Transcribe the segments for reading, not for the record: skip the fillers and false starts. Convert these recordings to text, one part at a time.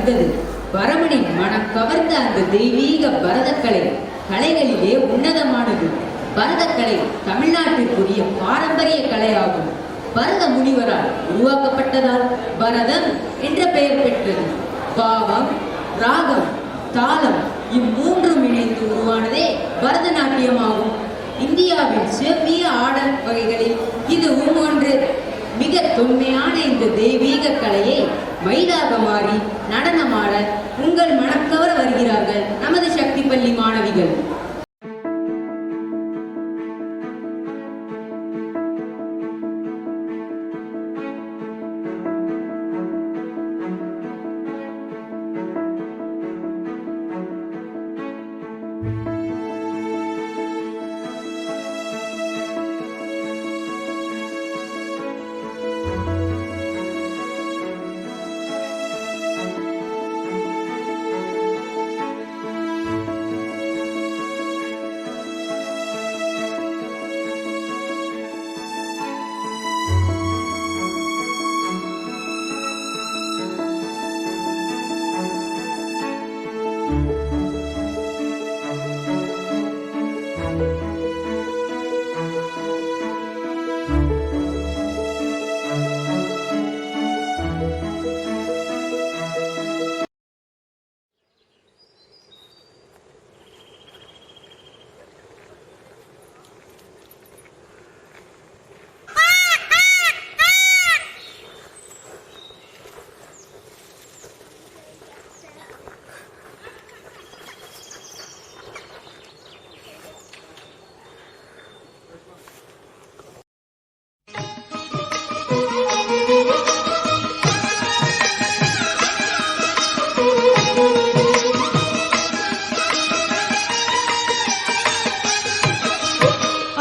வந்தது. பரமனின் மனம் கவர்ந்த அந்த தெய்வீக பரதக்கலை கலைகளிலே உன்னதமானது. பரதக்கலை தமிழ்நாட்டிற்குரிய பாரம்பரிய கலையாகும். பரத முனிவரால் உருவாக்கப்பட்டதால் பரதம் என்ற பெயர் பெற்றது. பாவம், ராகம், தாளம் இம்மூன்றும் இணைந்து உருவானதே பரதநாட்டியமாகும். இந்தியாவின் செவ்விய ஆடல் வகைகளில் இதுவும் ஒன்று. மிக தொன்மையான இந்த தெய்வீக கலையை மயிலாக மாறி நடனமாட உங்கள் மனம் கவர வருகிறார்கள் நமது சக்தி பள்ளி மாணவிகள்.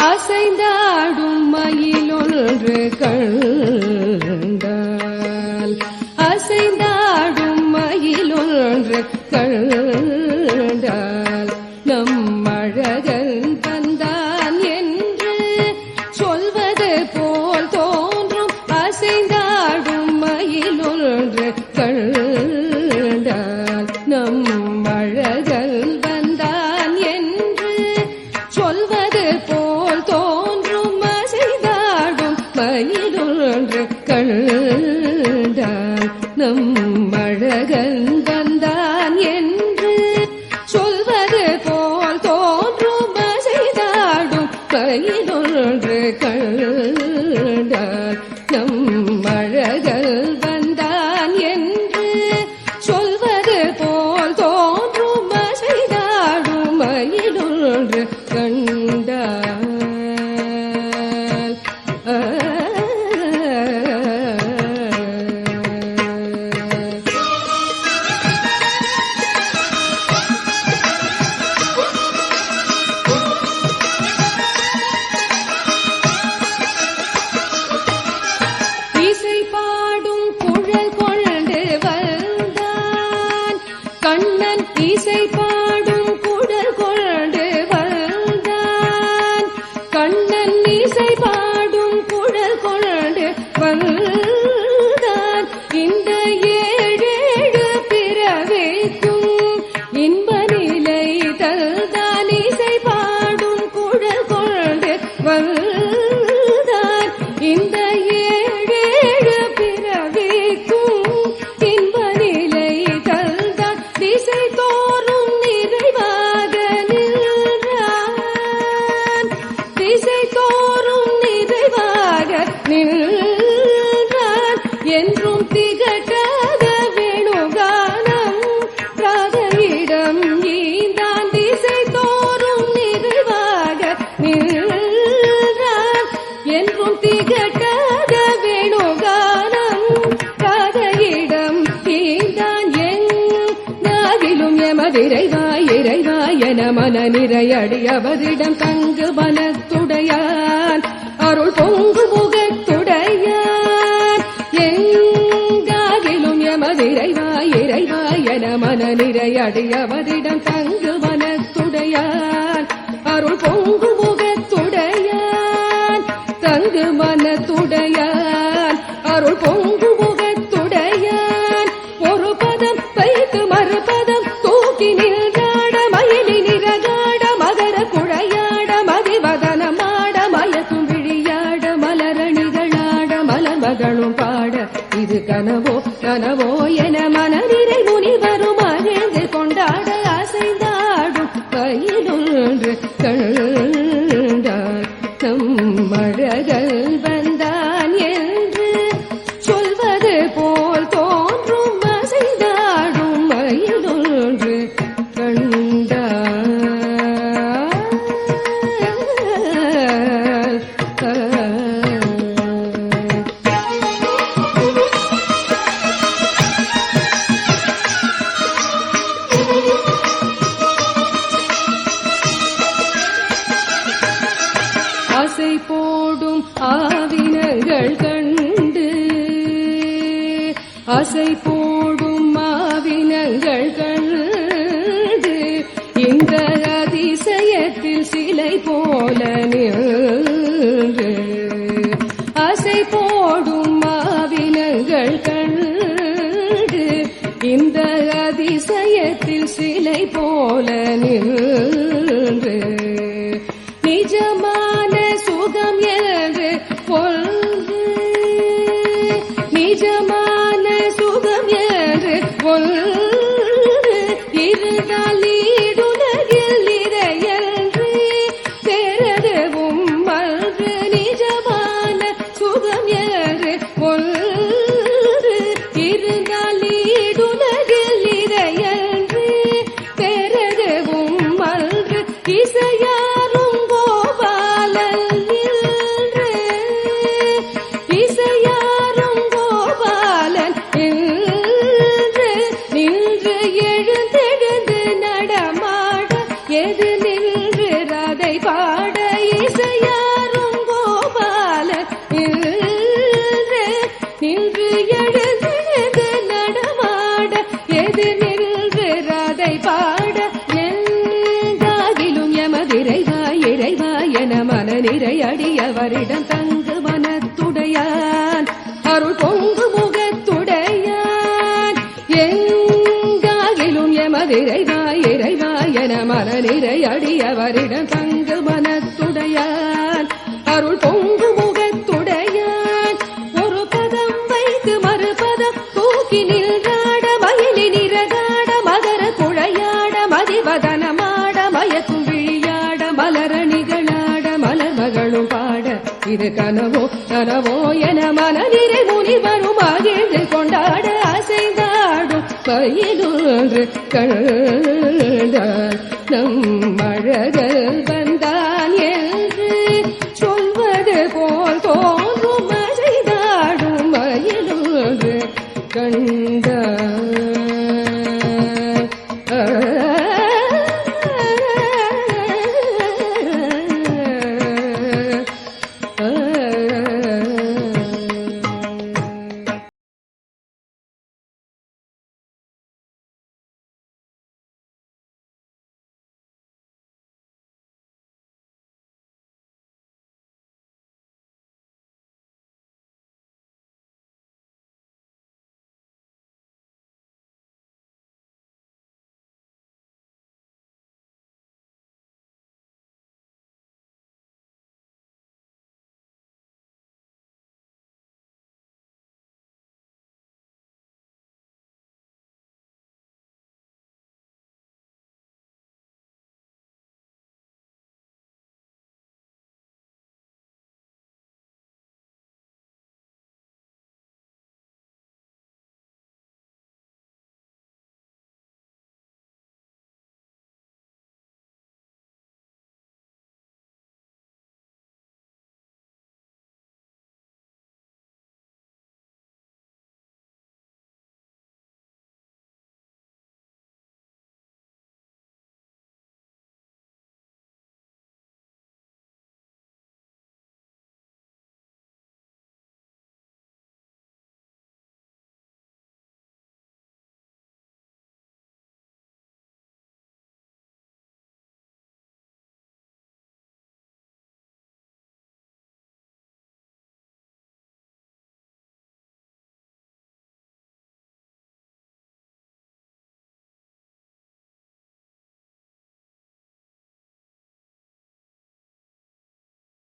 அசைந்தாடும் மயிலொன்று கண்டால், அசைந்தாடும் மயிலொன்று கண்டால் நம் அழகன் வந்தான் என்று சொல்வது போல் தோன்றும். அசைந்தாடும் மயிலொன்று கண்டால் நம் அழகன் வந்தான் என்று சொல்வது போல் தோன்றும். அசைந்தாடும் மயிலொன்று கண்டால் நம் அழகன் வந்தான் என்று சொல்வது போல் தோன்றும். அசைந்தாடும் மயிலொன்று கண்டால் நம் அழகன் வந்தான் என்று சொல்வது போல் தோன்றும். அசைந்தாடும் மயிலொன்று கண்டால் இசை பாடும் குழல் கொண்டு வந்தான் கண்ணன். இசை பாடும் குழல் கொண்டு வந்தான் கண்ணன். இசை பாடும் குழல் கொண்டு வந்தான். இந்த ஏழேழு பிறவிக்கும் இன்ப நிலை தந்தான். இசை பாடும் குழல் கொண்டு வந்தான். இந்த ஏழேழு பிறவிக்கும் இன்ப நிலை தந்தான். திசை தோறும் நிறைவாக நின்றான். திசை தோறும் நிறைவாக நின்றான். என்றும் திகட்டாத வேணுகானம் ராதையிடம் ஈந்தான். திசை தோறும் நிறைவாக நின்றான். என்றும் திகட்டாத வேணுகானம் ராதையிடம் ஈந்தான். எங்காகிலும் எமதிரைவாய் இறைவாய் என மன நிறையடியவரிடம் தங்கு மனத்துடையான் அருள் பொங்கு முகத்துடையான். எங்காகிலும் எமதிரைவாய் இறைவாய் என மன நிறையடியவரிடம் தங்கு மனத்துடையான் அருள் பொங்கு முகத்துடையான். தங்கு மனத்துடையான் அருள் பொங்கு முகத்துடையான். ஒரு பதம் பயிர் இது கனவோ கனவோ என மனநிறை முனிவரும் மகிழ்ந்து கொண்டாட அசைந்தாடும் கையிலொன்று கண்டான் நம் அழகல் வந்தான் என்று சொல்வது போல் தோன்றும் அசைந்தாடும் மயிலொன்று ஆசை போடும் ஆவினங்கள் கண்டு ஆசை போடும் ஆவினங்கள் கண்டு இந்த அதிசயத்தில் சிலை போல நின்று ஆசை போடும் ஆவினங்கள் கண்டு இந்த அதிசயத்தில் சிலை போல நின்று நிஜமான சுகம் என்று கொண்டு நிஜமான சுகம் என்று கொண்டு இருந்தால் ஈடுலகில் இறையன்று பெறவும் மன்று நிஜமான சுகம் என்று கொண்டு இருந்தால் ஈடுலகில் இறையன்று பெறவும் மன்று இசையாரும் கோபாலன் நின்று இசையாரும் கோபாலன் நின்று நின்று எழுந்தெழுந்து நடமாட எது நின்று ராதை பாட இசையாரும் கோபாலன் நின்று நின்று எழுந்தெழுந்து நடமாட எது நின்று ராதை பாட எங்காகிலும் எமதிரைவா இறைவா என மனநிறை அடியவரிடம் தங்கு மனத்துடையான் அருள் பொங்கு முகத்துடையான் எங்காகிலும் எமதிரைவா இறைவா என மனநிறை அடியவரிடம் தங்கு மனத்துடையான் அருள் பொங்கு முகத்துடையான் ஒரு பதம் வைத்து மறுபதம் தூக்கி நின்றாட மயிலி நிறகாட மகர குழையாட மதிவதனமாட மயக்கும் விழியாட மலரணிகளாட மலர் மகளும் பாட இது கனவோ கனவோ என மனநிறை முனிவரும் மகிழ்ந்து கொண்டாட அசைந்தாடும் கையிலொன்று கண்டான் நம் அழகல் வந்தான் என்று சொல்வது போல் தோன்றும் அசைந்தாடும் மயிலொன்று கண்டான்.